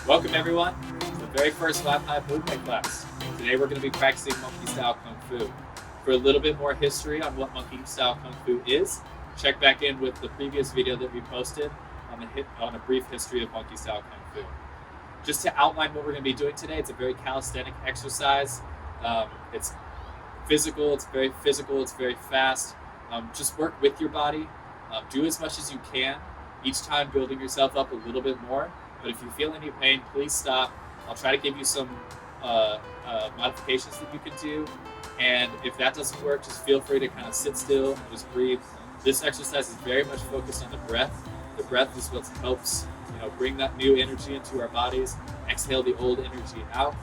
Welcome everyone to the very first Lap High Movement class. Today we're going to be practicing Monkey Style Kung Fu. For a little bit more history on what Monkey Style Kung Fu is, check back in with the previous video that we posted on a brief history of Monkey Style Kung Fu. Just to outline what we're going to be doing today, it's a very calisthenic exercise. It's physical, it's very fast. Just work with your body. Do as much as you can, each time building yourself up a little bit more. But if you feel any pain, please stop. I'll try to give you some modifications that you can do. And if that doesn't work, just feel free to kind of sit still and just breathe. This exercise is very much focused on the breath. The breath is what helps, bring that new energy into our bodies, exhale the old energy out,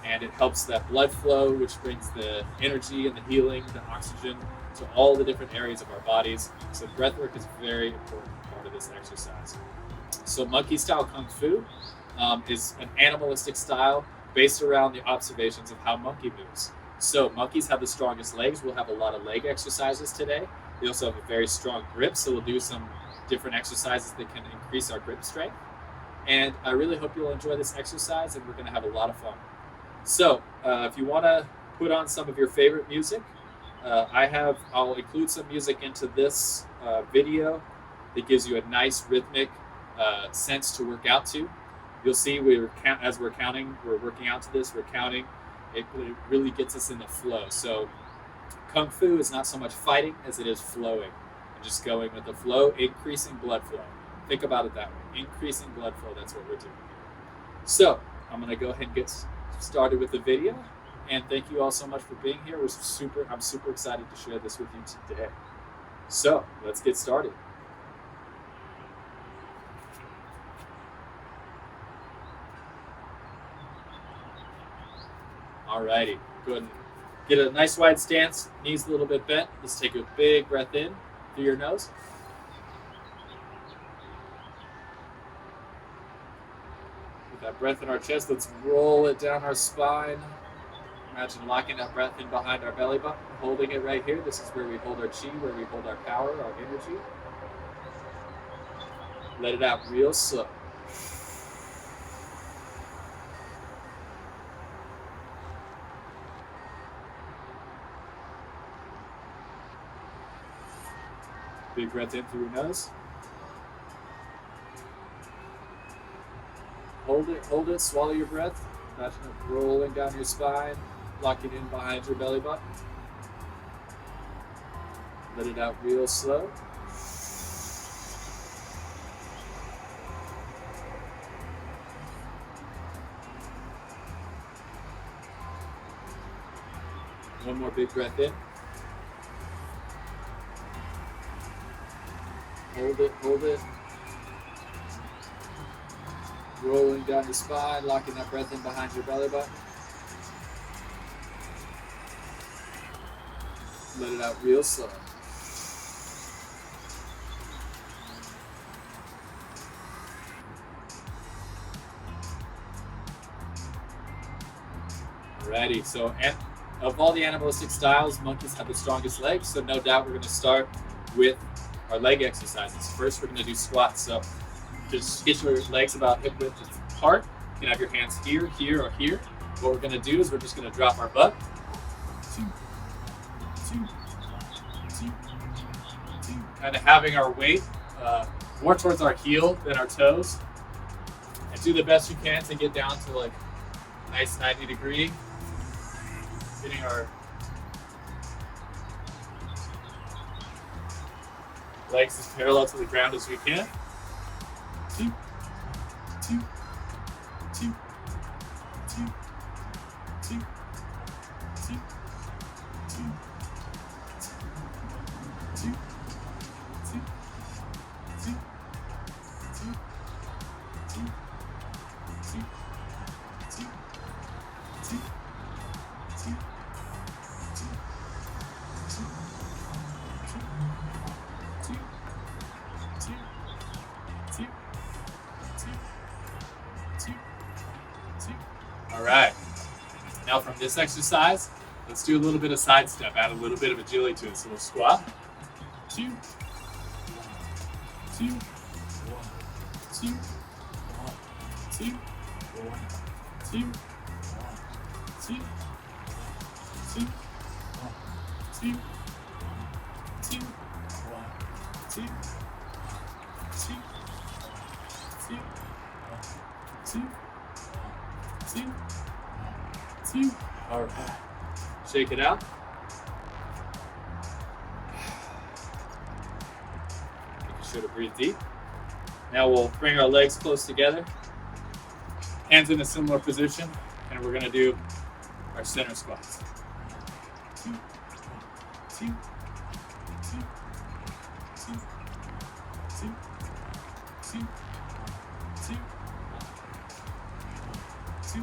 and it helps that blood flow, which brings the energy and the healing, the oxygen to all the different areas of our bodies. So breath work is a very important part of this exercise. So Monkey Style Kung Fu is an animalistic style based around the observations of how monkey moves. So monkeys have the strongest legs. We'll have a lot of leg exercises today. We also have a very strong grip, so we'll do some different exercises that can increase our grip strength. And I really hope you'll enjoy this exercise, and we're going to have a lot of fun. So if you want to put on some of your favorite music, I'll include some music into this video that gives you a nice rhythmic sense to work out to. You'll see as we're working out to this, we're counting. It really gets us in the flow. So Kung Fu is not so much fighting as it is flowing. And just going with the flow, increasing blood flow. Think about it that way. Increasing blood flow, that's what we're doing here. So I'm going to go ahead and get started with the video. And thank you all so much for being here. I'm super excited to share this with you today. So let's get started. Alrighty, go ahead and get a nice wide stance, knees a little bit bent. Let's take a big breath in through your nose. With that breath in our chest, let's roll it down our spine. Imagine locking that breath in behind our belly button, holding it right here. This is where we hold our chi, where we hold our power, our energy. Let it out real slow. Big breath in through your nose. Hold it, swallow your breath. Imagine it rolling down your spine, locking in behind your belly button. Let it out real slow. One more big breath in. Hold it. Rolling down your spine, locking that breath in behind your belly button. Let it out real slow. Alrighty, so of all the animalistic styles, monkeys have the strongest legs, so no doubt we're going to start with our leg exercises. First, we're going to do squats. So just get your legs about hip width apart. You can have your hands here, or here. What we're going to do is we're just going to drop our butt. Kind of having our weight more towards our heel than our toes. And do the best you can to get down to like a nice 90 degree. Getting our legs as parallel to the ground as we can. Two. All right. Now from this exercise, let's do a little bit of side step, add a little bit of agility to it. So we'll squat. 2, 1, 2, 1, 2, 1, 2, 1, two, two, two, two, two, two, two, two, two. All right. Shake it out. Making sure to breathe deep. Now we'll bring our legs close together. Hands in a similar position, and we're going to do our center squats. Two, two, two, two, two, two, two, two,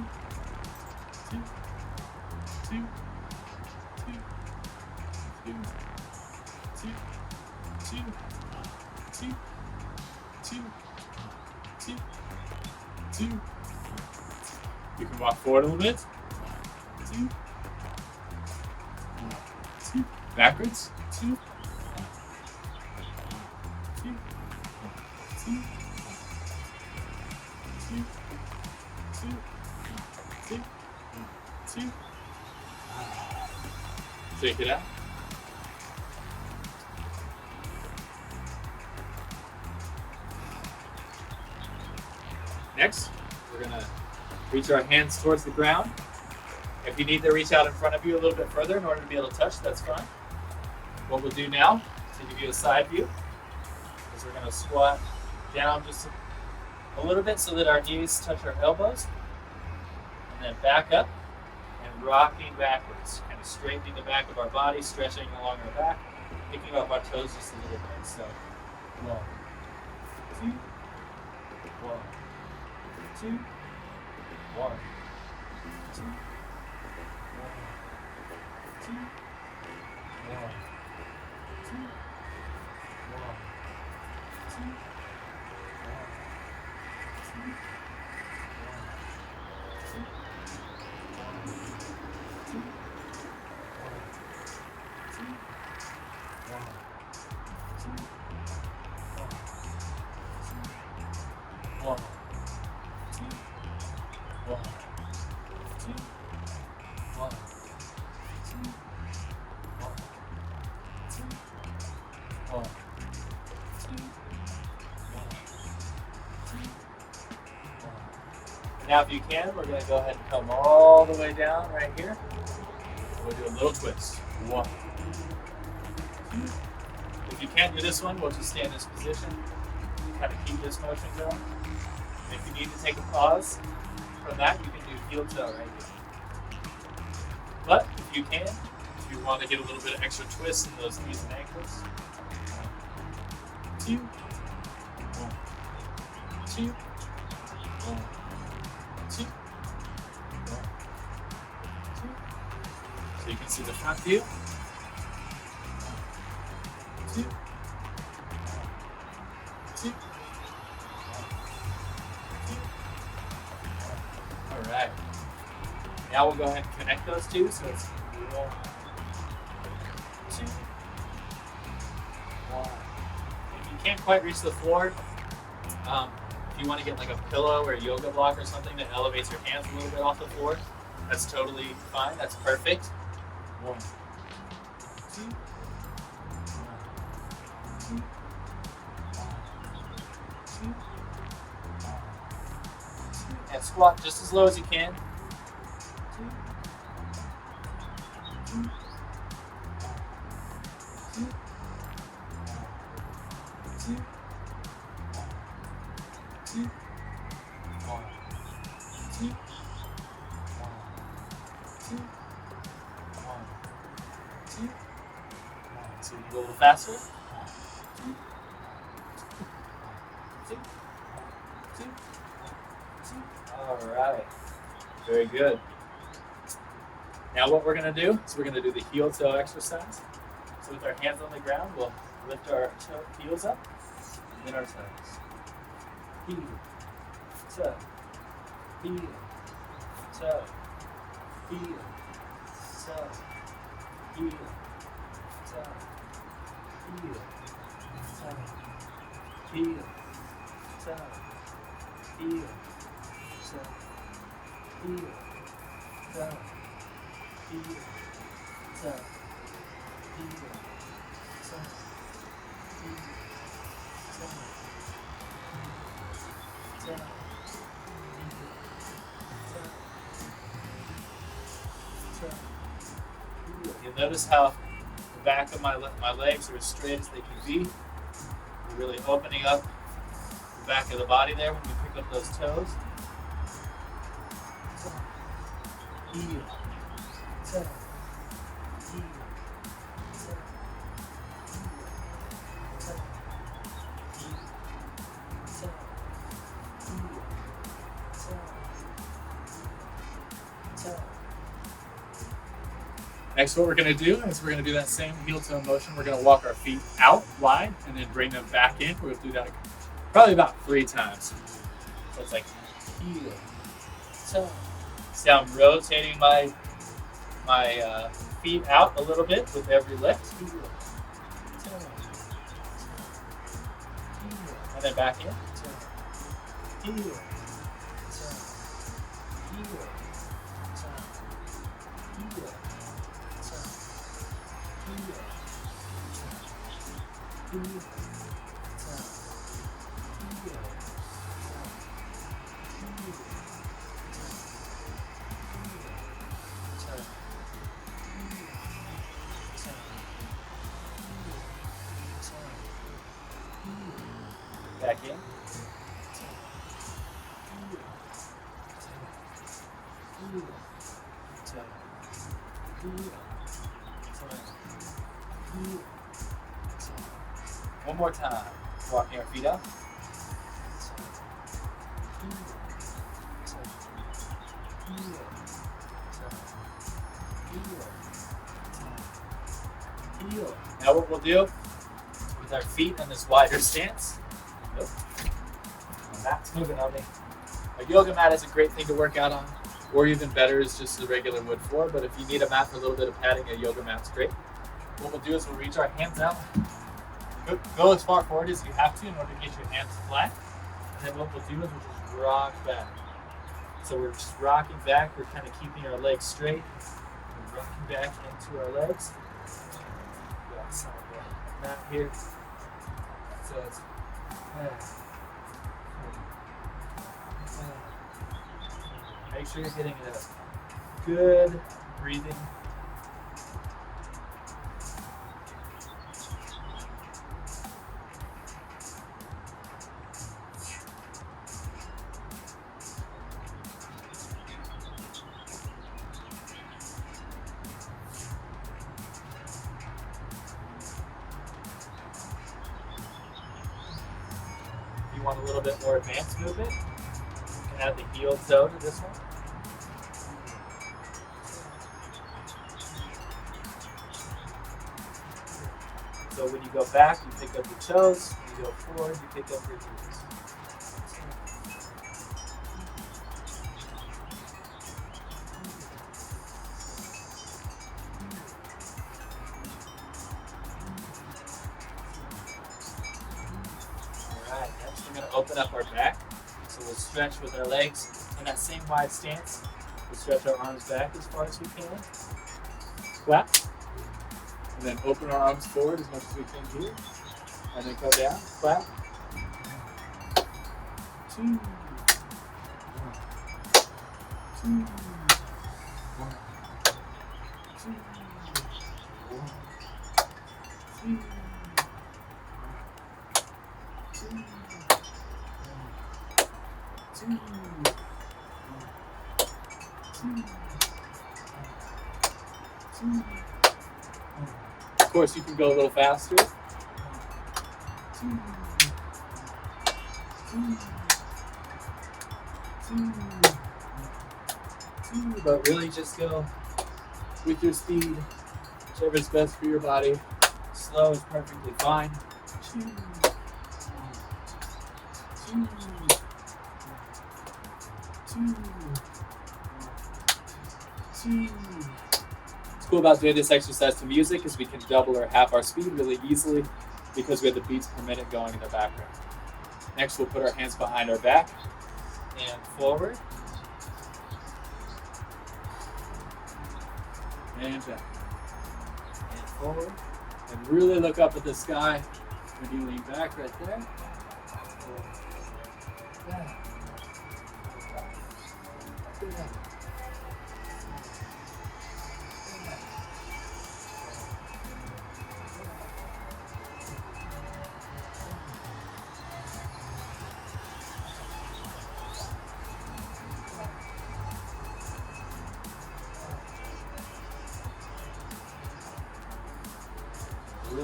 two, two, two, two, two, two. You can walk forward a little bit. Two. Two. Backwards. Two. Two. Two. Two. Two. Two. Two. Shake it out. Next, we're going to reach our hands towards the ground. If you need to reach out in front of you a little bit further in order to be able to touch, that's fine. What we'll do now, to give you a side view, is we're going to squat down just a little bit so that our knees touch our elbows. And then back up and rocking backwards, kind of straightening the back of our body, stretching along our back, picking up our toes just a little bit. So, 1, 2, 1, 2, 1, 2, 1, 2, 1, 2, 1, 2, 1, 2, 1, 2, 1, 2, 1, 2, 1, 2, 1. Now, if you can, we're going to go ahead and come all the way down right here. We'll do a little twist. 1, 2. If you can't do this one, we'll just stay in this position. Kind of keep this motion going. And if you need to take a pause from that, you can do heel toe right here. But if you can, if you want to get a little bit of extra twist in those knees and ankles, 2, 1, 2, 1, 2, 1, 2. So you can see the front view. 2, 2. All right. Now we'll go ahead and connect those two. So it's 1, 2, 1. If you can't quite reach the floor, if you want to get like a pillow or a yoga block or something that elevates your hands a little bit off the floor, that's totally fine. That's perfect. 1, 2, 1, 2. And squat just as low as you can. 2, 2, 2, 2, 2, 1, 2, 1, 2, 1, 2, 1. So you go a little faster. 2, 2, 2, 2. All right, very good. Now what we're going to do is we're going to do the heel toe exercise. So with our hands on the ground, we'll lift our heels up and then our toes. Heel, toe, heel, toe, heel, toe, heel, toe, heel, toe, heel, toe, heel. Notice how the back of my legs are as straight as they can be. We're really opening up the back of the body there when we pick up those toes. Heel, toe, heel, toe, next, what we're going to do is we're going to do that same heel-toe motion. We're going to walk our feet out wide and then bring them back in. We're going to do that probably about 3 times. So it's like heel, toe. See how I'm rotating my feet out a little bit with every lift. Heel, toe, heel, and then back in. Toe, heel, toe, heel, toe, heel. Back in. One more time. Walking our feet up. Now what we'll do with our feet in this wider stance. Nope. My mat's moving on me. A yoga mat is a great thing to work out on, or even better is just the regular wood floor, but if you need a mat for a little bit of padding, a yoga mat's great. What we'll do is we'll reach our hands out. Go as far forward as you have to in order to get your hands flat. And then what we'll do is we'll just rock back. So we're just rocking back. We're kind of keeping our legs straight. We're rocking back into our legs. Outside the mat here. So it's make sure you're getting a good breathing. If you want a little bit more advanced movement, you can add the heel toe to this one. So when you go back, you pick up your toes. When you go forward, you pick up your heels. Alright, next we're going to open up our back. So we'll stretch with our legs in that same wide stance. We'll stretch our arms back as far as we can. Clap. And then open our arms forward as much as we can here. And then go down, clap. 2, 1, 2, 1, 2, 1, 2, 2, 2. Of course, you can go a little faster. But really just go with your speed, whichever is best for your body. Slow is perfectly fine. What's cool about doing this exercise to music is we can double or half our speed really easily because we have the beats per minute going in the background. Next, we'll put our hands behind our back and forward and back and forward, and really look up at the sky when you lean back right there.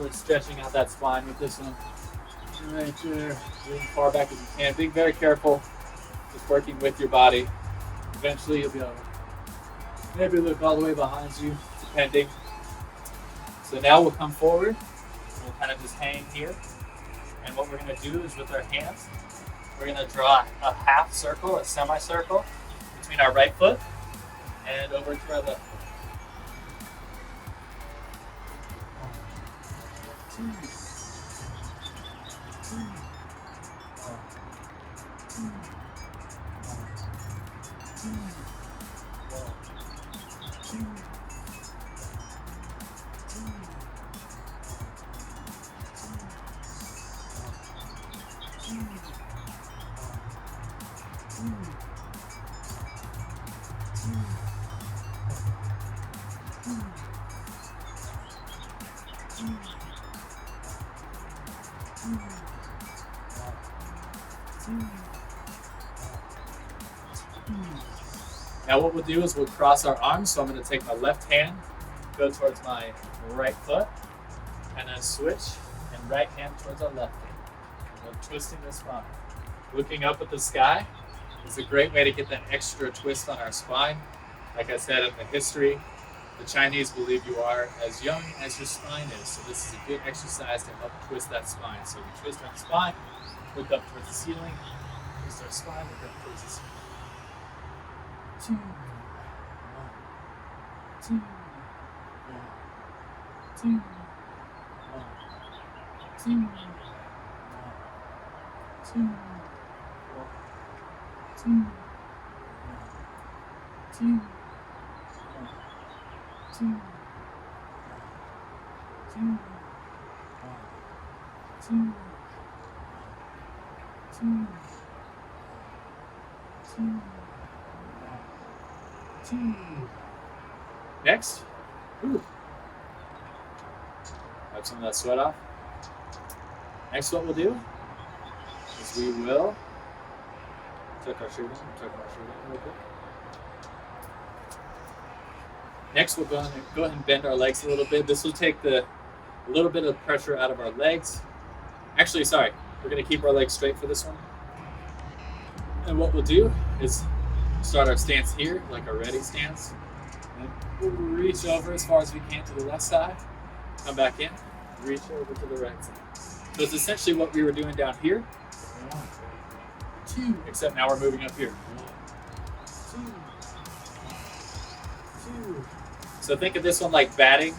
We're stretching out that spine with this one. Right there. Lean far back as you can. Being very careful. Just working with your body. Eventually you'll be able to maybe look all the way behind you, depending. So now we'll come forward. We'll kind of just hang here. And what we're going to do is with our hands, we're going to draw a half circle, a semicircle, between our right foot and over to our left foot. 1, 2, 3, 4, 2, 1, 2, 4, 2, 2, 2. Now what we'll do is we'll cross our arms. So I'm going to take my left hand, go towards my right foot, and then switch, and right hand towards our left hand. And we're twisting the spine. Looking up at the sky is a great way to get that extra twist on our spine. Like I said in the history, the Chinese believe you are as young as your spine is. So this is a good exercise to help twist that spine. So we twist our spine, look up towards the ceiling, twist our spine, look up towards the ceiling. 2, 1, 2, 1, 2, 1, 2, 1, 2, 1, 2, 1, 2, 2, 1, 2, 2, 2, 2. Next, wipe some of that sweat off. Next, what we'll do is we will tuck our shirt in real quick. Next, we'll go ahead and bend our legs a little bit. This will take a little bit of pressure out of our legs. Actually, sorry, we're going to keep our legs straight for this one. And what we'll do is start our stance here, like our ready stance. And we'll reach over as far as we can to the left side. Come back in, reach over to the right side. So it's essentially what we were doing down here. 1, 2, except now we're moving up here. 1, 2, 2. So think of this one like batting,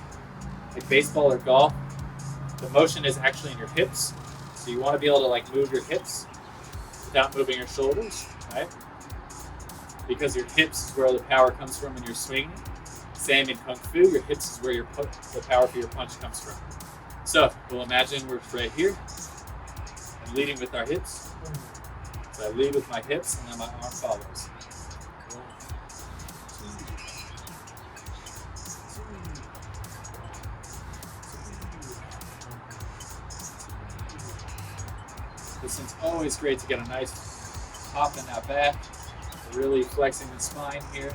like baseball or golf. The motion is actually in your hips. So you want to be able to like move your hips without moving your shoulders, right? Because your hips is where the power comes from when you're swinging. Same in Kung Fu, your hips is where the power for your punch comes from. So we'll imagine we're right here and leading with our hips. So I lead with my hips and then my arm follows. This one's always great to get a nice pop in that back. Really flexing the spine here.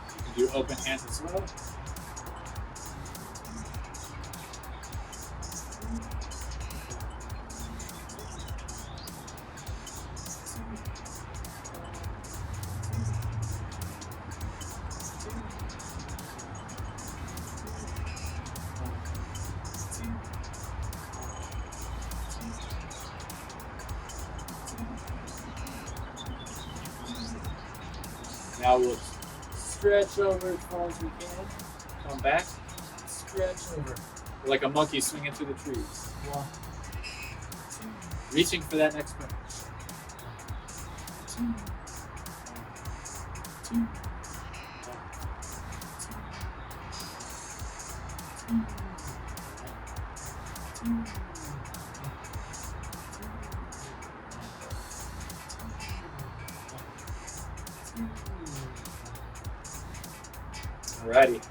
You can do open hands as well. Now we'll stretch over as far as we can. Come back, stretch over. We're like a monkey swinging through the trees. 1, 2. Reaching for that next punch. 2, 2, 1, 2, 2. Alrighty.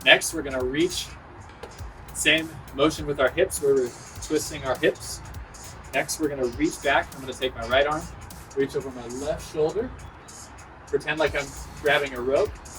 Next, we're going to reach. Same motion with our hips where we're twisting our hips. Next, we're going to reach back. I'm going to take my right arm, reach over my left shoulder. Pretend like I'm grabbing a rope.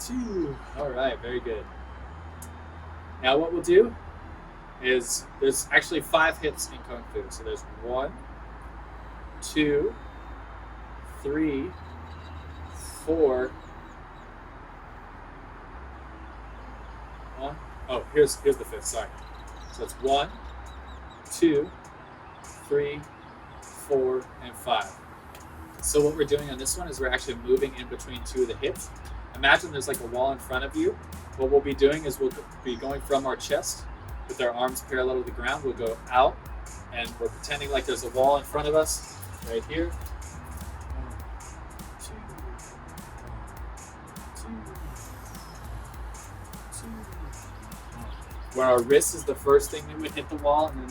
two. All right, very good. Now what we'll do is there's actually 5 hits in Kung Fu. So there's 1, 2, 3, 4. Oh, here's the 5th. Sorry. So it's 1, 2, 3, 4, and 5. So what we're doing on this one is we're actually moving in between 2 of the hits. Imagine there's like a wall in front of you. What we'll be doing is we'll be going from our chest with our arms parallel to the ground. We'll go out, and we're pretending like there's a wall in front of us right here. 1, 2, 1, 2, 2. Where our wrist is the first thing that would hit the wall, and then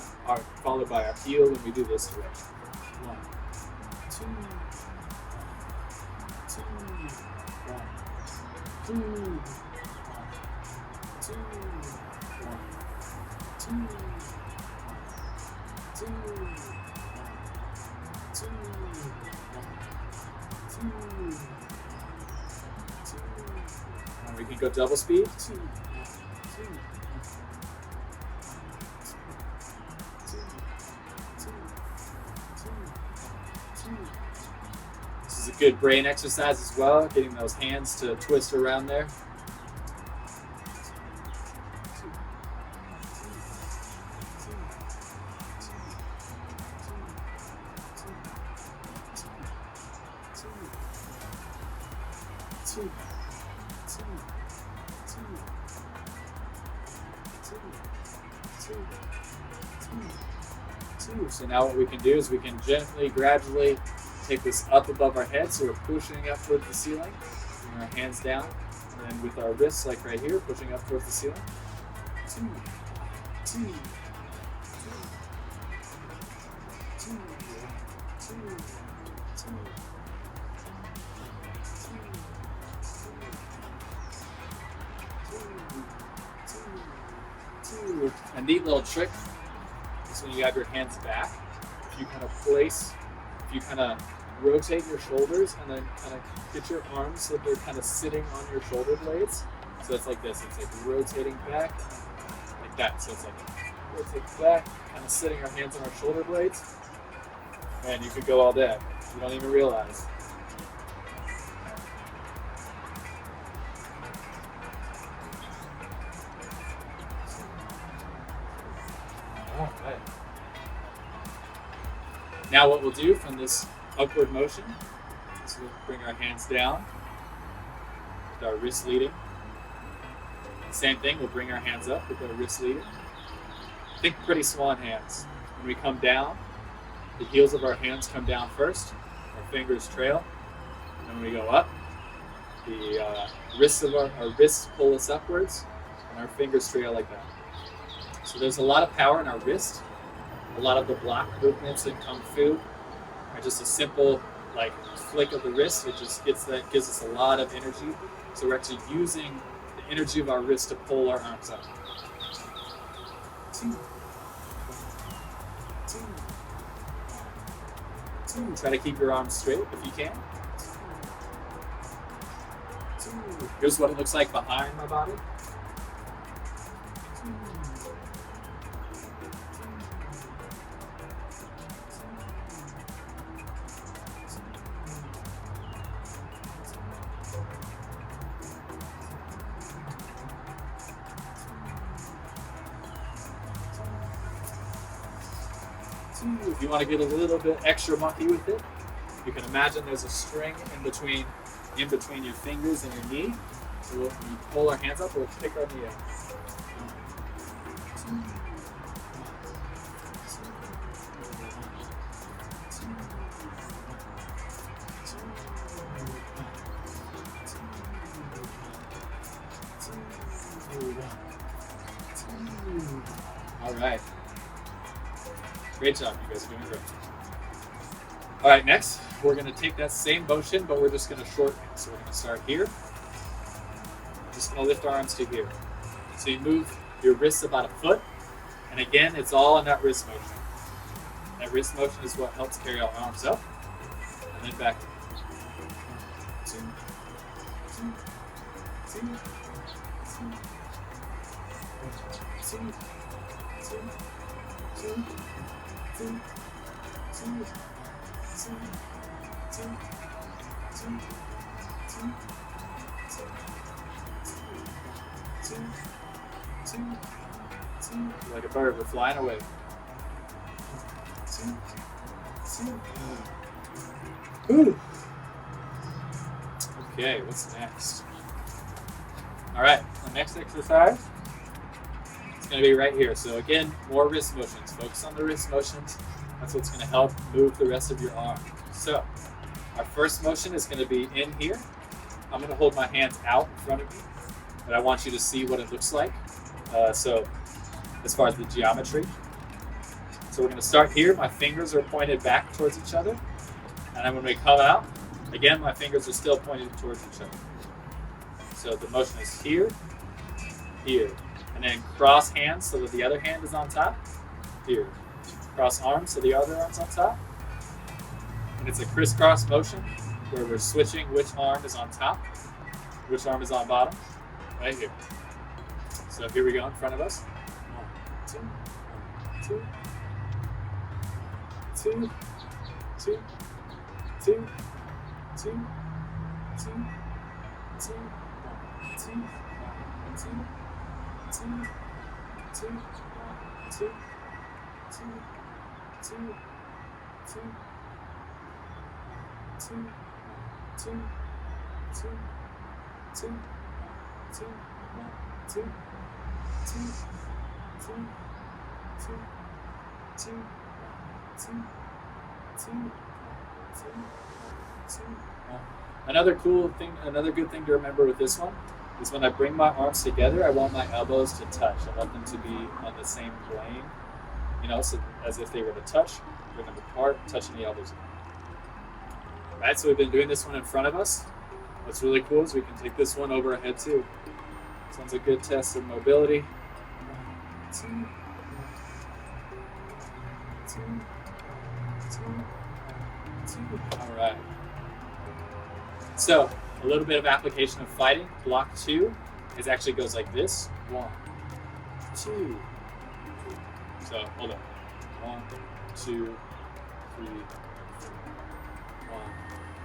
followed by our heel when we do this direction. 1, 2, 2, 1, 2. 2, 1, 2, 1, 2, 1, 2, 1, 2, 2. And we can go double speed. 2, 1, 2, 1, 2, 2, 2. This is a good brain exercise as well, getting those hands to twist around there. So now what we can do is we can gently, gradually take this up above our head. So we're pushing up towards the ceiling, bring our hands down, and then with our wrists, like right here, pushing up towards the ceiling. 2, 2, 2, 2, 2, 2, 2. A neat little trick is when you have your hands back, if you kind of rotate your shoulders and then kind of get your arms so they're kind of sitting on your shoulder blades. So it's like this, it's like rotating back, like that. So it's like rotate back, kind of sitting our hands on our shoulder blades. Man, you could go all day. You don't even realize. Okay. Now what we'll do from this upward motion is we'll bring our hands down with our wrists leading. Same thing, we'll bring our hands up with our wrists leading. Think pretty swan hands. When we come down, the heels of our hands come down first, our fingers trail, and when we go up, the wrists of our wrists pull us upwards, and our fingers trail like that. So there's a lot of power in our wrist. A lot of the block movements in Kung Fu are just a simple like flick of the wrist. It just gives us a lot of energy. So we're actually using the energy of our wrist to pull our arms up. 2, 2, 2. Try to keep your arms straight if you can. 2. Here's what it looks like behind my body. 2. 2. If you want to get a little bit extra monkey with it, you can imagine there's a string in between your fingers and your knee. So when you pull our hands up, we'll kick our knee up. 2. All right. Great job, you guys are doing great. All right, next, we're gonna take that same motion, but we're just gonna shorten it. So we're gonna start here. Just gonna lift our arms to here. So you move your wrists about a foot, and again, it's all in that wrist motion. That wrist motion is what helps carry our arms up. and then back. 2, 2, 2, 2, 2, 2, like a bird, we're flying away. 2, 2. Ooh. Okay, what's next? All right, the next exercise is going to be right here. So again, more wrist motions. Focus on the wrist motions. That's what's going to help move the rest of your arm. So our first motion is going to be in here. I'm going to hold my hands out in front of me, and I want you to see what it looks like. So as far as the geometry. So we're going to start here. My fingers are pointed back towards each other. And then when we come out, again, my fingers are still pointed towards each other. So the motion is here, here. And then cross hands so that the other hand is on top, here. Cross arms so the other arm's on top. And it's a crisscross motion where we're switching which arm is on top, which arm is on bottom, right here. So here we go in front of us. 1, 2, 1, 2, 2, 2, 2, 2, 2, 2, 2, Another cool thing, another good thing to remember with this one is when I bring my arms together, I want my elbows to touch. I want them to be on the same plane, so as if they were to touch, bring them apart, touching the elbows. All right, so we've been doing this one in front of us. What's really cool is we can take this one over our head too. This one's a good test of mobility. 1, 2, 2, 2. All right. So a little bit of application of fighting. Block 2 actually goes like this. 1, 2. So hold on. 1, 2, 3, 4. 1,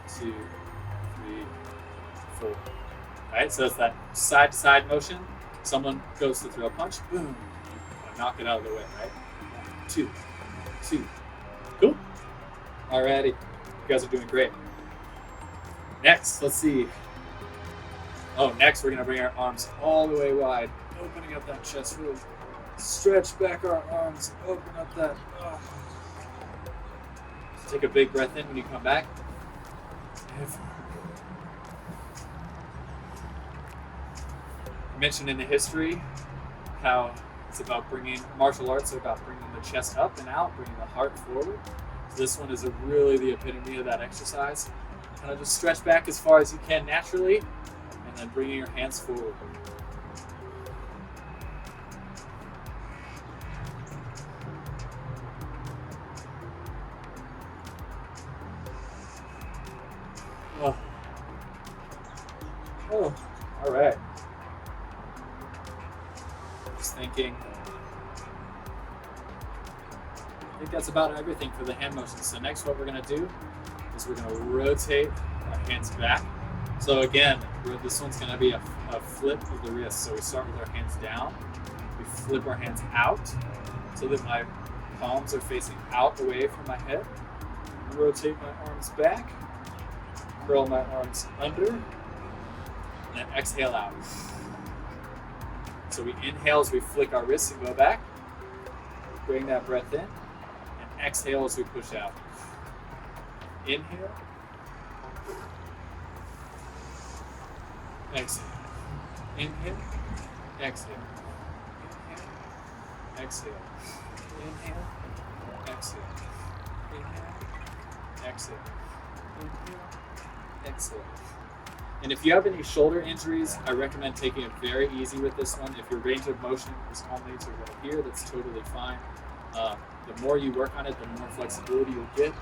2, 3, 4. All right, so it's that side-to-side motion. Someone goes to throw a punch, boom, knock it out of the way, right? 1, 2, 2. Cool. Alrighty, you guys are doing great. Next, let's see. Next we're gonna bring our arms all the way wide, opening up that chest really. Stretch back our arms, open up that. Take a big breath in when you come back. I mentioned in the history how it's about martial arts are about bringing the chest up and out, bringing the heart forward. So this one is really the epitome of that exercise. Kind of just stretch back as far as you can naturally, and then bringing your hands forward. All right. Just thinking. I think that's about everything for the hand motions. So next what we're going to do is we're going to rotate our hands back. So again, this one's going to be a flip of the wrist. So we start with our hands down. We flip our hands out so that my palms are facing out away from my head. Rotate my arms back. Curl my arms under. And then exhale out. So we inhale as we flick our wrists and go back. Bring that breath in. And exhale as we push out. Inhale. Exhale. Inhale. Exhale. Inhale. Exhale. Inhale. Exhale. Inhale. Exhale. Inhale. Exhale. And if you have any shoulder injuries, I recommend taking it very easy with this one. If your range of motion is only to right here, that's totally fine. The more you work on it, the more flexibility you'll get.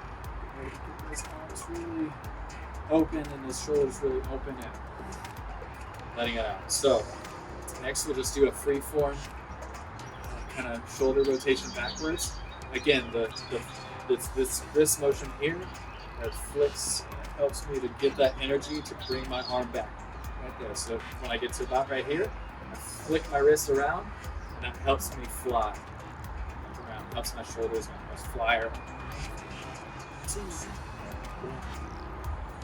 Get those arms really open and those shoulders really open and letting it out. So next we'll just do a free form kind of shoulder rotation backwards. Again, this wrist motion here that flicks helps me to get that energy to bring my arm back right there. So when I get to about right here, I flick my wrist around and that helps me fly around, helps my shoulders almost fly around. 2, 1,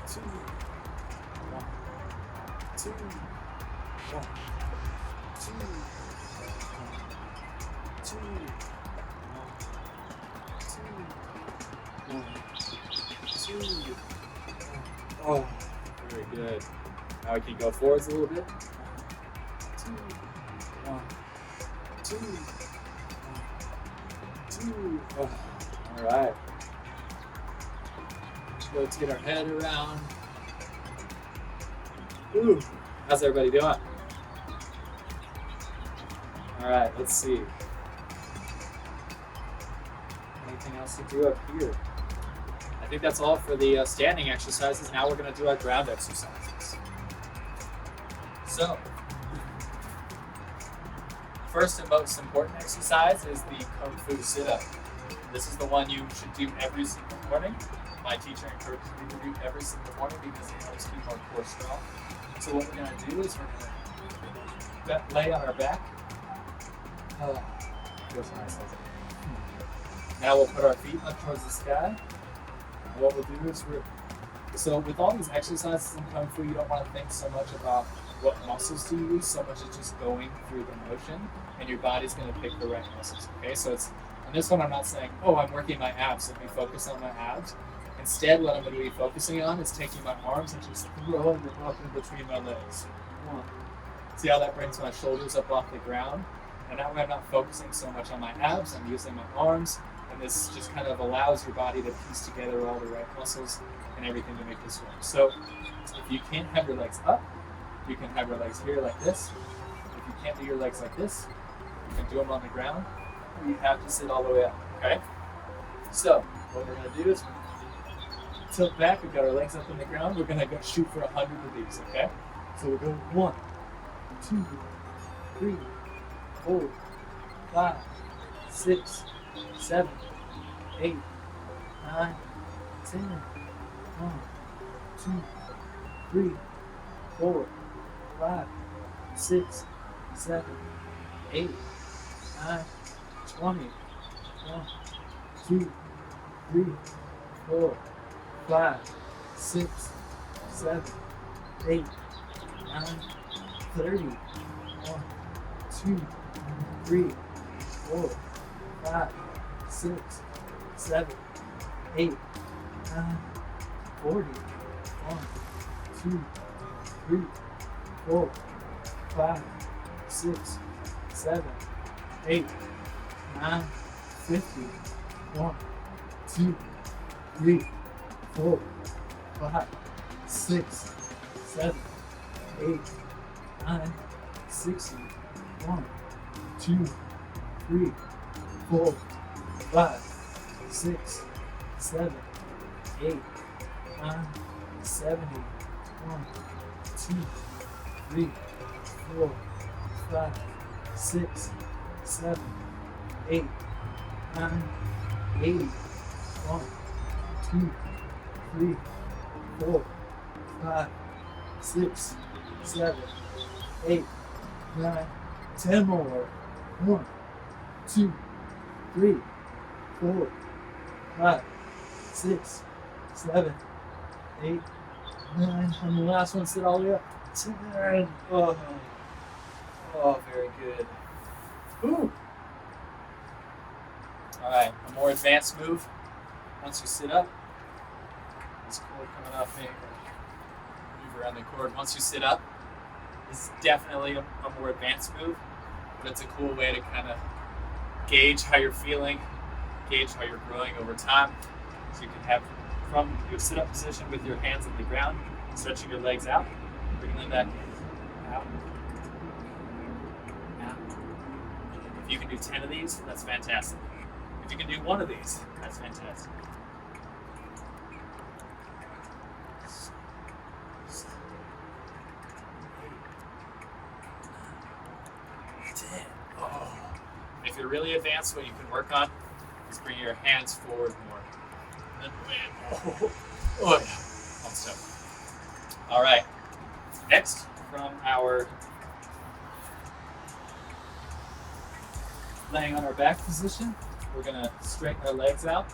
2, 1, 2, 1, 2, 2, 1, 2, 2. Oh, very good. Now we can go forwards a little bit. 2, 1, 2, 1, 2. Oh, all right. Let's get our head around. Ooh, how's everybody doing? All right, let's see. Anything else to do up here? I think that's all for the standing exercises. Now we're going to do our ground exercises. So, first and most important exercise is the Kung Fu sit-up. This is the one you should do every single morning. My teacher encourages me to do every single morning because it helps keep our core strong. So what we're going to do is we're going to lay on our back. Feels nice, doesn't it? Now we'll put our feet up towards the sky. And what we'll do is so with all these exercises in Kung Fu, you don't want to think so much about what muscles to use, so much as just going through the motion, and your body's going to pick the right muscles. Okay, so it's on this one, I'm not saying, oh, I'm working my abs. Let me focus on my abs. Instead, what I'm going to be focusing on is taking my arms and just throwing them up in between my legs. See how that brings my shoulders up off the ground? And that way I'm not focusing so much on my abs, I'm using my arms, and this just kind of allows your body to piece together all the right muscles and everything to make this work. So if you can't have your legs up, you can have your legs here like this. If you can't do your legs like this, you can do them on the ground, or you have to sit all the way up, okay? So what we're going to do is tilt back, we've got our legs up in the ground, we're going to go shoot for 100 of these, okay? So we'll go 1, 2, 3, 4, 5, 6, 7, 8, 9, 10, 1, 2, 3, 4, 5, 6, 7, 8, 9, 20, 1, 2, 3, 4, 5, 6, 7, 8, 9, 30, 1, 2, 3, 4, 5, 6, 7, 8, 9, 40, 1, 2, 3, 4, 5, 6, 7, 8, 9, 50, 1, 2, 3, 4, 5, 6, 7, 8, 9, 60, 1, 2, 3, 4, 5, 6, 7, 8, 9, 70, 1, 2, 3, 4, 5, 6, 7, 8, 9, 80, 1, 2, 3, 4, 5, 6, 7, 8, 9, 10 more. 1, 2, 3, 4, 5, 6, 7, 8, 9. And the last one, sit all the way up. 10. Oh, very good. Ooh. All right, a more advanced move. Once you sit up, this cord coming off me. Move around the cord. Once you sit up, this is definitely a more advanced move, but it's a cool way to kind of gauge how you're feeling, gauge how you're growing over time. So you can have from your sit-up position with your hands on the ground, stretching your legs out, bringing them back in, out, out. If you can do 10 of these, that's fantastic. If you can do one of these, that's fantastic. you're really advanced, what you can work on is bring your hands forward more. And then, oh yeah, almost done. All right. Next, from our laying on our back position, we're gonna straighten our legs out,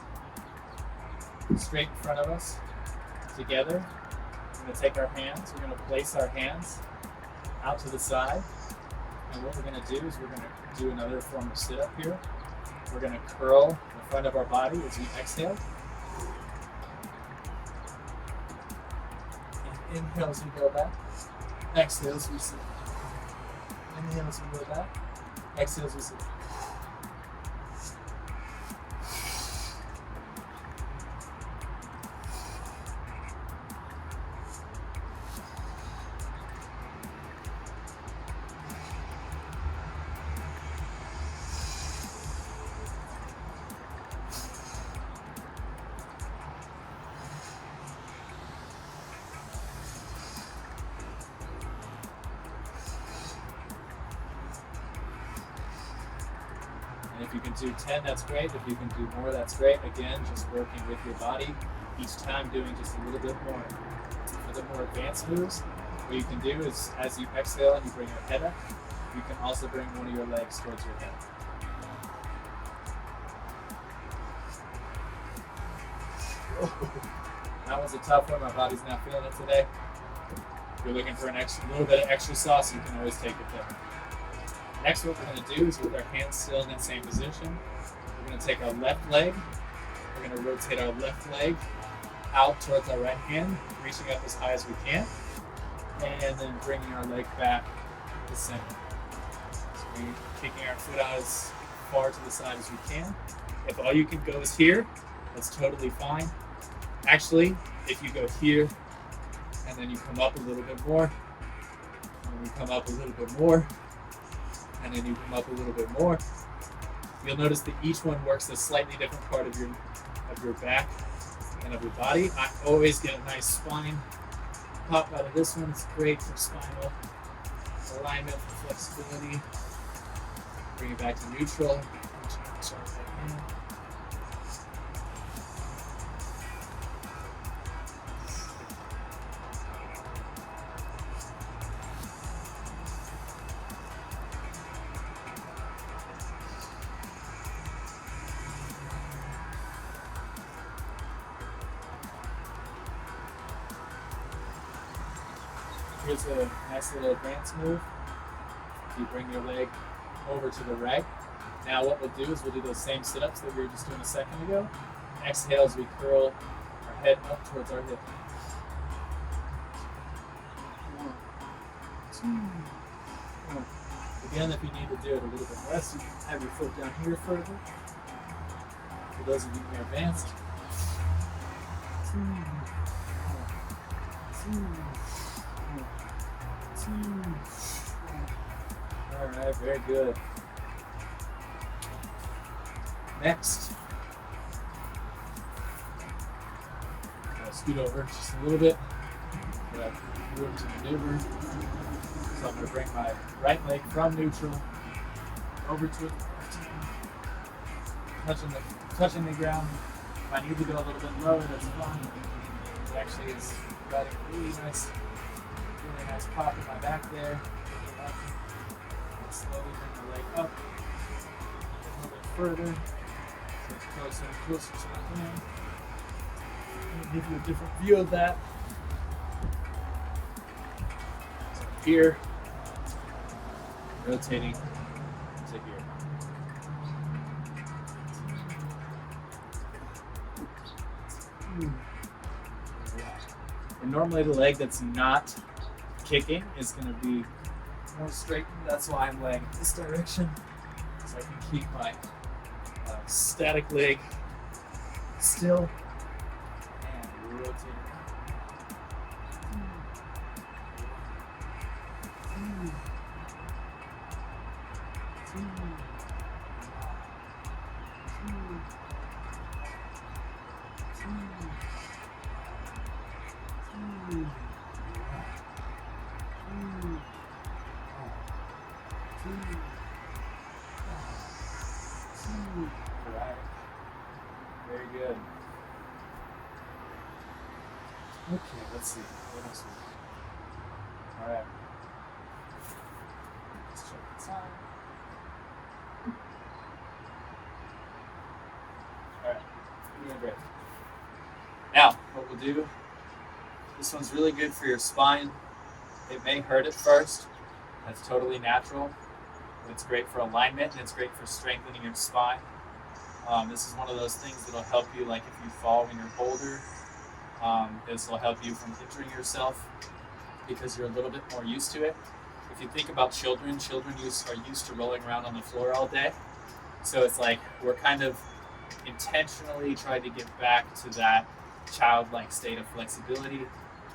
straight in front of us, together. We're gonna take our hands, we're gonna place our hands out to the side. And what we're gonna do is we're gonna do another form of sit-up here. We're gonna curl the front of our body as we exhale. And inhale as we go back. Exhale as we sit. Inhale as we go back. Exhale as we sit. And if you can do 10, that's great. If you can do more, that's great. Again, just working with your body, each time doing just a little bit more. For the more advanced moves, what you can do is as you exhale and you bring your head up, you can also bring one of your legs towards your head. That was a tough one. My body's not feeling it today. If you're looking for a little bit of extra sauce, you can always take it there. Next, what we're going to do is with our hands still in that same position, we're going to take our left leg, we're going to rotate our left leg out towards our right hand, reaching up as high as we can, and then bringing our leg back to the center. So we're kicking our foot out as far to the side as we can. If all you can go is here, that's totally fine. Actually, if you go here, and then you come up a little bit more, and you come up a little bit more, and then you come up a little bit more, you'll notice that each one works a slightly different part of your back and of your body. I always get a nice spine pop out of this one. It's great for spinal alignment, for flexibility. Bring it back to neutral. Here's a nice little advanced move. You bring your leg over to the right. Now what we'll do is we'll do those same sit-ups that we were just doing a second ago. Exhale as we curl our head up towards our hip. 1, 2, 1. Again, if you need to do it a little bit less, you can have your foot down here further. For those of you more advanced. 2, 1, 2. All right, very good. Next, I'll scoot over just a little bit. Got room to maneuver. So I'm going to bring my right leg from neutral over to it, touching the ground. If I need to go a little bit lower, that's fine. It actually is providing really nice pop in my back there. Slowly bring the leg up a little bit further, so it's closer and closer to the hand. I'm going to give you a different view of that. So here, rotating to here. And normally the leg that's not kicking is going to be more straightened. That's why I'm laying in this direction, so I can keep my static leg still and rotating. Let's see. What else? All right. Let's check the time. All right. You're doing great. Now, what we'll do, this one's really good for your spine. It may hurt at first. That's totally natural. But it's great for alignment and it's great for strengthening your spine. This is one of those things that'll help you, like if you fall when you're older. This will help you from injuring yourself because you're a little bit more used to it. If you think about children are used to rolling around on the floor all day. So it's like we're kind of intentionally trying to get back to that childlike state of flexibility,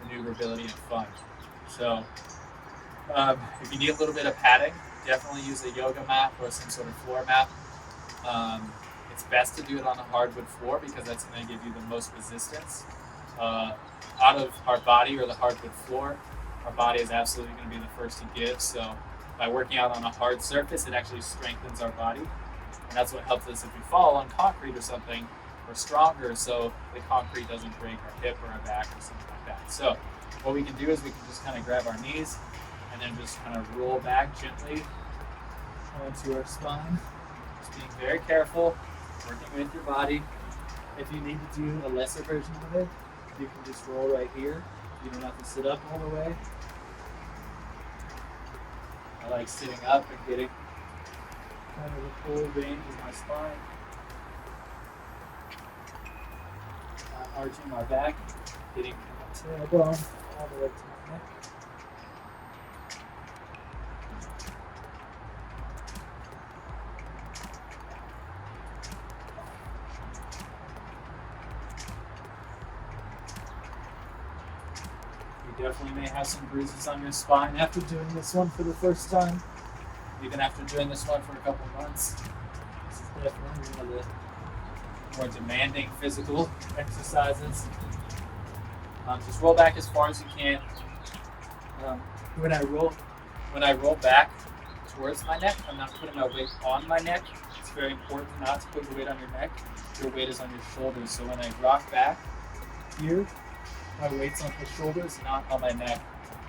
maneuverability, and fun. So if you need a little bit of padding, definitely use a yoga mat or some sort of floor mat. It's best to do it on a hardwood floor because that's going to give you the most resistance out of our body or the hardwood floor. Our body is absolutely going to be the first to give. So by working out on a hard surface, it actually strengthens our body. And that's what helps us if we fall on concrete or something. We're stronger, so the concrete doesn't break our hip or our back or something like that. So what we can do is we can just kind of grab our knees and then just kind of roll back gently onto our spine. Just being very careful, working with your body. If you need to do a lesser version of it, you can just roll right here. You don't have to sit up all the way. I like sitting up and getting kind of a full range of my spine. Arching my back, getting my tailbone all the way to my neck. You definitely may have some bruises on your spine after doing this one for the first time, even after doing this one for a couple months. This is definitely one of the more demanding physical exercises. Just roll back as far as you can. When I roll back towards my neck, I'm not putting my weight on my neck. It's very important not to put your weight on your neck. Your weight is on your shoulders. So when I rock back here, my weight's on the shoulders, not on my neck.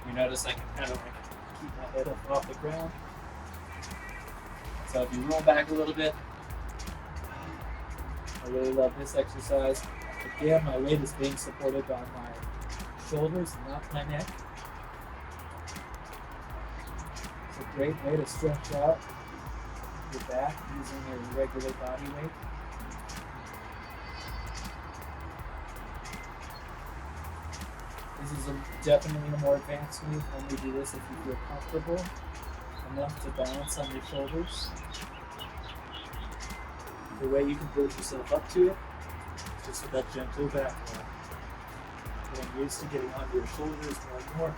You notice I can kind of like keep my head up off the ground. So if you roll back a little bit, I really love this exercise. Again, my weight is being supported by my shoulders, not my neck. It's a great way to stretch out your back using your regular body weight. This is definitely a more advanced move. Only do this if you feel comfortable enough to balance on your shoulders. The way you can build yourself up to it, just with that gentle back roll. Getting used to getting onto your shoulders more and more,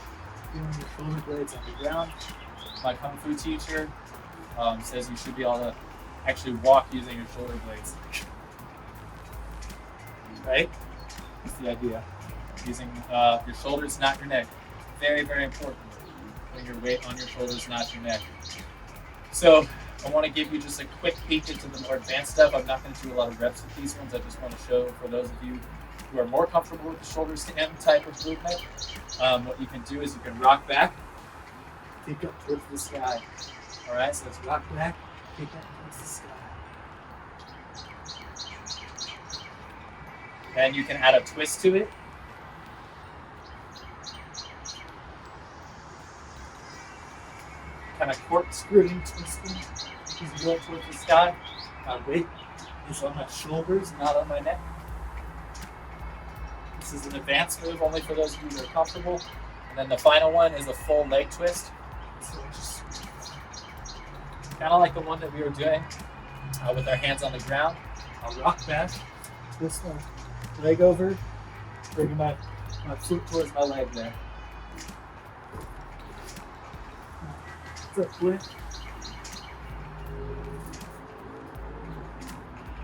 feeling your shoulder blades on the ground. My Kung Fu teacher says you should be able to actually walk using your shoulder blades. Right? That's the idea. Using your shoulders, not your neck. Very, very important. Putting your weight on your shoulders, not your neck. So I want to give you just a quick peek into the more advanced stuff. I'm not going to do a lot of reps with these ones. I just want to show for those of you who are more comfortable with the shoulder stand type of movement, what you can do is you can rock back, kick up towards the sky. All right, so let's rock back, kick up towards the sky. And you can add a twist to it. Kind of corkscrewing, twisting as you go towards the sky. My weight is on my shoulders, not on my neck. This is an advanced move only for those of you who are comfortable. And then the final one is a full leg twist. So just kind of like the one that we were doing with our hands on the ground. I'll rock back, twist my leg over, bring my foot towards my leg there.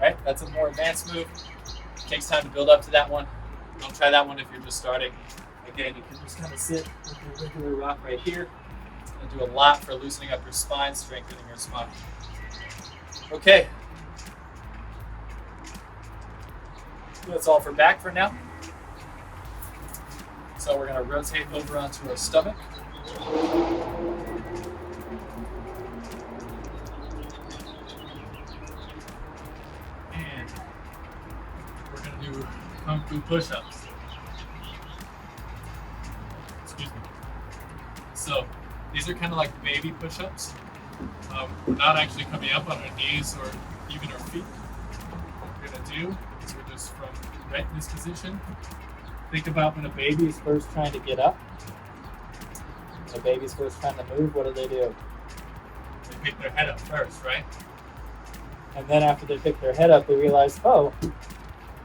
Right, that's a more advanced move. It takes time to build up to that one. Don't try that one if you're just starting. Again, you can just kind of sit with your regular rock right here. It's going to do a lot for loosening up your spine, strengthening your spine. Okay. That's all for back for now. So we're going to rotate over onto our stomach. And we're going to do Kung Fu push-ups. Excuse me. So these are kind of like baby push-ups. We're not actually coming up on our knees or even our feet. What we're going to do is we're just from right in this position. Think about when a baby is first trying to get up. When a baby's first trying to move, what do? They pick their head up first, right? And then after they pick their head up, they realize, oh,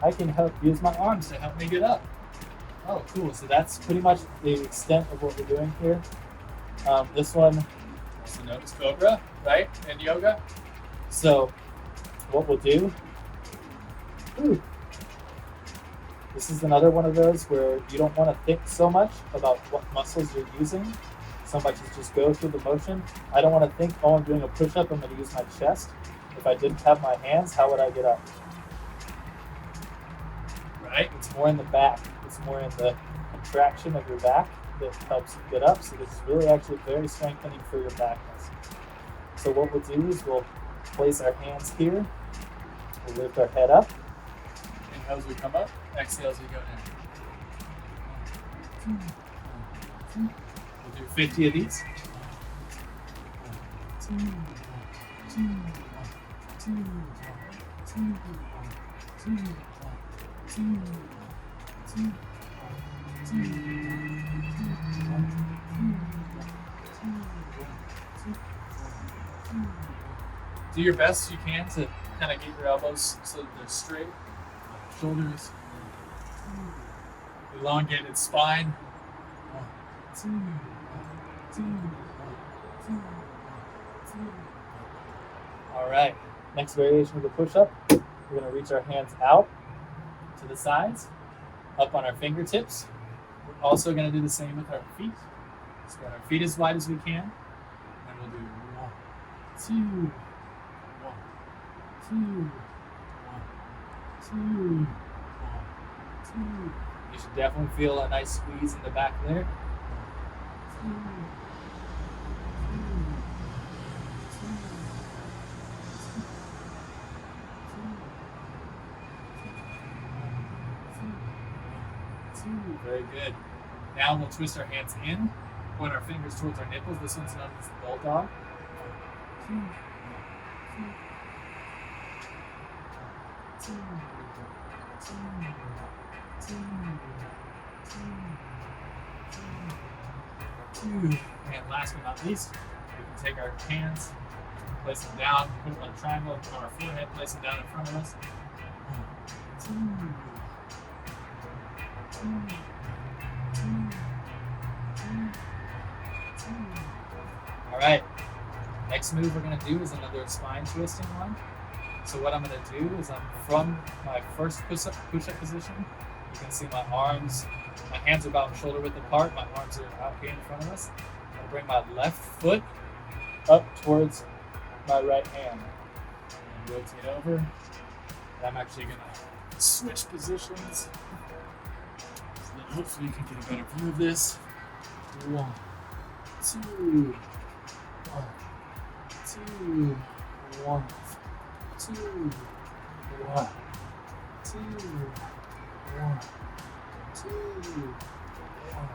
I can use my arms to help me get up. Oh, cool. So that's pretty much the extent of what we're doing here. This one, also known as Cobra, right? In yoga. So what we'll do, this is another one of those where you don't want to think so much about what muscles you're using, so much as just go through the motion. I don't want to think, oh, I'm doing a push-up, I'm going to use my chest. If I didn't have my hands, how would I get up? Right? It's more in the back. It's more in the contraction of your back that helps you get up. So this is really actually very strengthening for your back muscles. So what we'll do is we'll place our hands here. We'll lift our head up. Inhale as we come up. Exhale as we go down. We'll do 50 of these. Do your best you can to kind of get your elbows so that they're straight. Shoulders. Elongated spine. 1, 2, 1, 2, 1, 2, 1, 2. All right. Next variation of the push-up. We're going to reach our hands out to the sides, up on our fingertips. We're also going to do the same with our feet. Spread our feet as wide as we can. And we'll do 1, 2, 1, 2, 1, 2, 1, 2. You should definitely feel a nice squeeze in the back there. 1, 2, 2. Very good. Now we'll twist our hands in, point our fingers towards our nipples. This one's known as the bulldog. 2, 2, 2, 2. And last but not least, we can take our hands, place them down, put them on a triangle on our forehead, place them down in front of us. 1, 2. All right, next move we're going to do is another spine twisting one. So what I'm going to do is I'm from my first push-up position. You can see my arms, my hands are about shoulder width apart. My arms are out here in front of us. I'm going to bring my left foot up towards my right hand. And rotate over. And I'm actually going to switch positions. Hopefully you can get a better view of this. 1, 2, 1, 2, 1, 2, 1, 2, 1, 2, 1,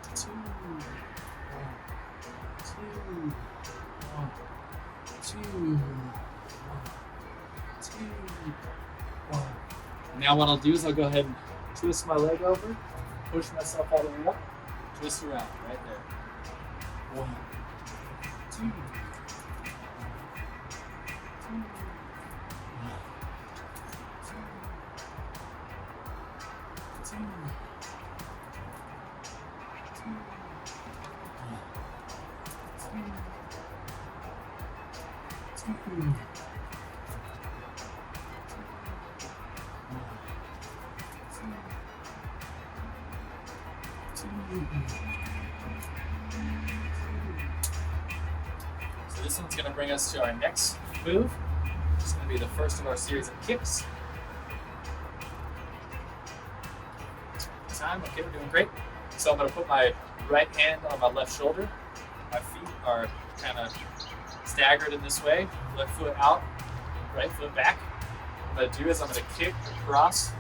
2, 1, 2, 1, 2, 1. Now what I'll do is I'll go ahead and twist my leg over, push myself all the way up, twist around right there. 1, 2, 1, 2, 2, 2, 2, 2. So this one's going to bring us to our next move. It's going to be the first of our series of kicks. Time, okay, we're doing great. So I'm going to put my right hand on my left shoulder. My feet are kind of staggered in this way. Left foot out, right foot back. What I'm going to do is I'm going to kick across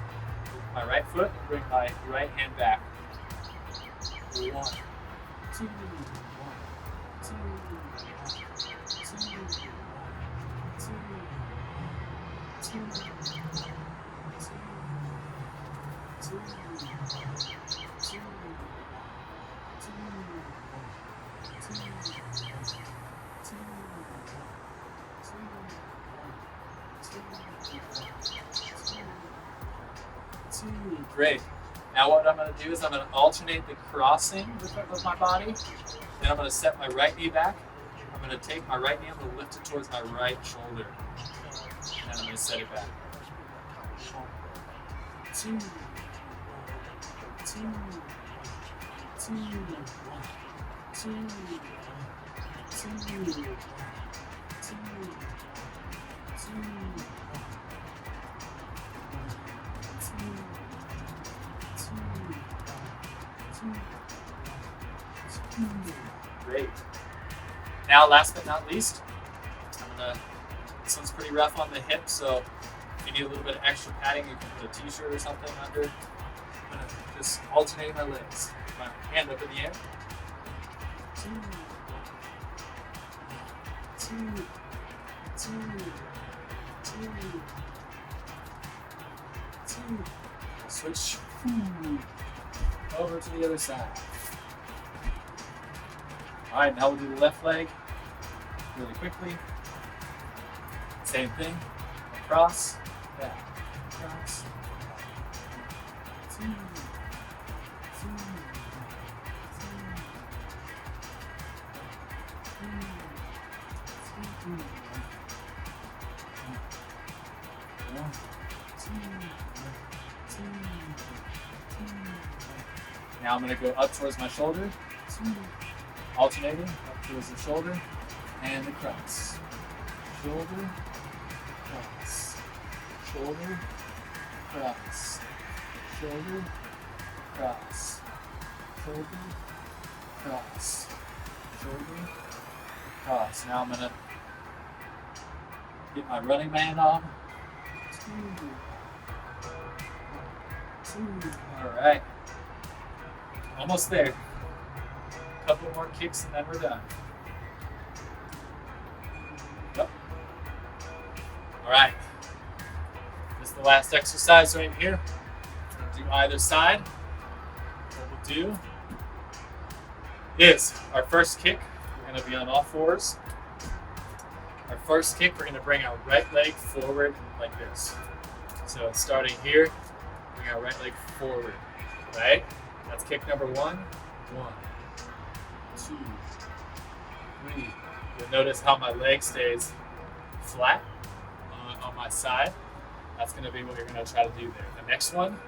my right foot and bring my right hand back. 1, 2, 1, 2, 1, 2, 2. Great. Now what I'm going to do is I'm going to alternate the crossing of my body. Then I'm going to set my right knee back. I'm going to take my right knee, I'm going to lift it towards my right shoulder. And then I'm going to set it back. 2, 2, 2, 2, 2, 2. Great. Now, last but not least, this one's pretty rough on the hip, so if you need a little bit of extra padding, you can put a t-shirt or something under. I'm going to just alternate my legs. My hand up in the air. 2, 2, 2, 2, 2. Switch over to the other side. All right, now we'll do the left leg really quickly. Same thing. Across, back, across. 2, 2, 2. Now I'm going to go up towards my shoulder, alternating up towards the shoulder, and across. Shoulder, cross. Shoulder, cross. Shoulder, cross. Shoulder, cross. Shoulder, cross. Now I'm going to get my running man on. 2, 2. All right. Almost there. A couple more kicks and then we're done. Yep. All right. This is the last exercise right here. Do either side. What we'll do is our first kick, we're going to be on all fours. Our first kick, we're going to bring our right leg forward like this. So starting here, bring our right leg forward, right? That's kick number 1. 1, 2, 3. You'll notice how my leg stays flat on my side. That's going to be what you're going to try to do there. The next one,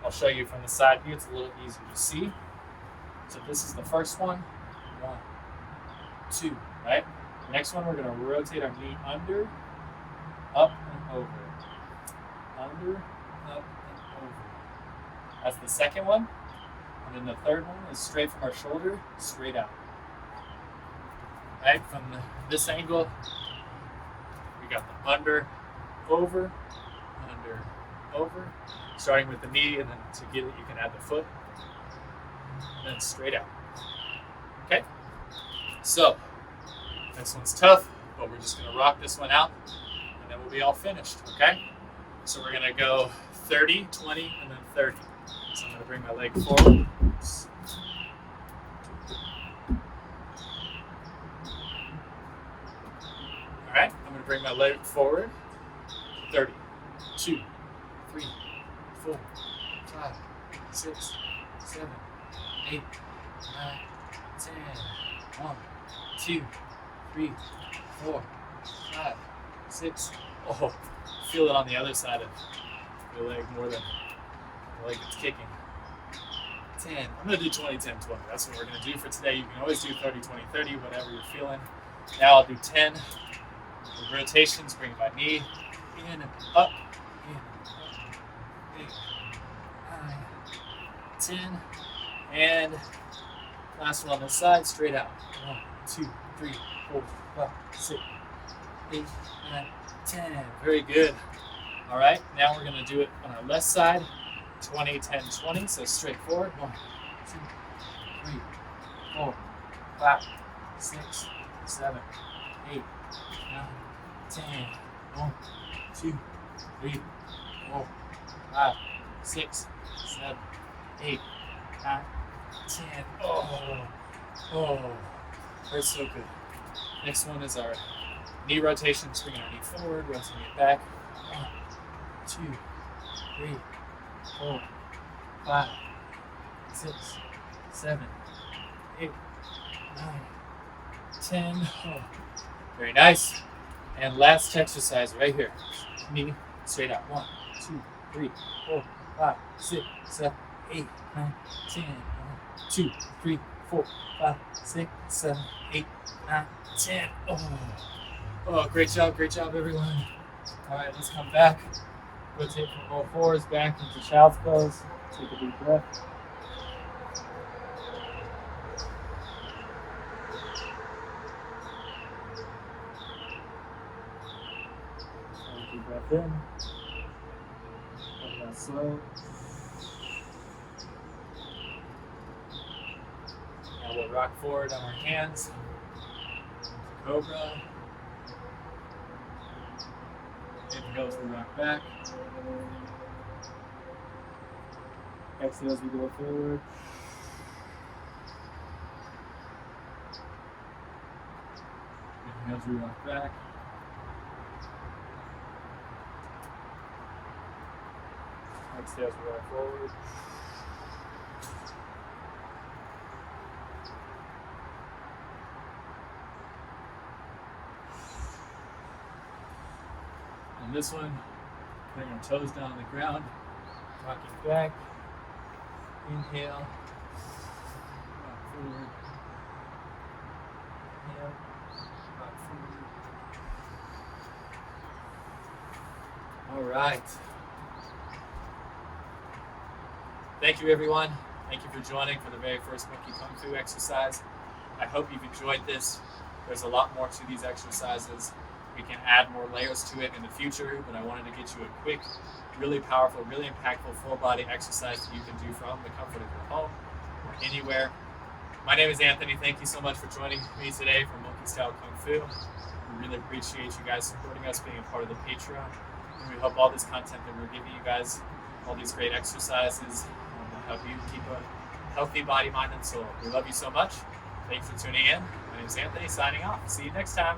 I'll show you from the side view. It's a little easier to see. So this is the first one. 1, 2, right? The next one, we're going to rotate our knee under, up, and over. Under, up, and over. That's the second one. And then the third one is straight from our shoulder, straight out. Right, from this angle, we got the under, over, starting with the knee, and then to get it, you can add the foot, and then straight out. Okay? So, this one's tough, but we're just going to rock this one out, and then we'll be all finished, okay? So we're going to go 30, 20, and then 30. So I'm going to bring my leg forward. All right, I'm going to bring my leg forward. 30, 2, 3, 4, 5, 6, 7, 8, 9, 10. 1, 2, 3, 4, 5, 6. Oh, feel it on the other side of your leg more than the leg that's kicking. 10. I'm going to do 20, 10, 20. That's what we're going to do for today. You can always do 30, 20, 30, whatever you're feeling. Now I'll do 10. With rotations, bring my knee in and up, in, 8, 9, 10, And last one on this side, straight out. 1, 2, 3, 4, 5, 6, 8, 9, 10. Very good. All right, now we're gonna do it on our left side. 20, 10, 20. So straight forward. 1, 2, 3, 4, 5, 6, 7, 8, 9, 10. 1, 2, 3, 4, 5, 6, 7, 8, 9, 10. Oh, that's so good. Next one is our knee rotation. Bringing our knee forward, rotating it back. 1, 2, 3, 4, 5, 6, 7, 8, 9, 10. Oh, very nice. And last exercise right here. Knee straight out. 1, 2, 3, 4, 5, 6, 7, 8, 9, 10. 1, 2, 3, 4, 5, 6, 7, 8, 9, 10. Oh, great job, everyone. All right, let's come back. Rotate from all fours back into child's pose. Take a deep breath. Deep breath in. Let that slow. Now we'll rock forward on our hands. Cobra. Inhale as we rock back. Exhale as we go forward. Inhale as we rock back. Exhale as we rock forward. And this one, putting our toes down on the ground, rocking back. Inhale, rock forward. Inhale, rock forward. All right. Thank you, everyone. Thank you for joining for the very first Monkey Kung Fu exercise. I hope you've enjoyed this. There's a lot more to these exercises. We can add more layers to it in the future, but I wanted to get you a quick, really powerful, really impactful full body exercise that you can do from the comfort of your home or anywhere. My name is Anthony. Thank you so much for joining me today for Monkey Style Kung Fu. We really appreciate you guys supporting us, being a part of the Patreon. And we hope all this content that we're giving you guys, all these great exercises, will help you keep a healthy body, mind, and soul. We love you so much. Thanks for tuning in. My name is Anthony, signing off. See you next time.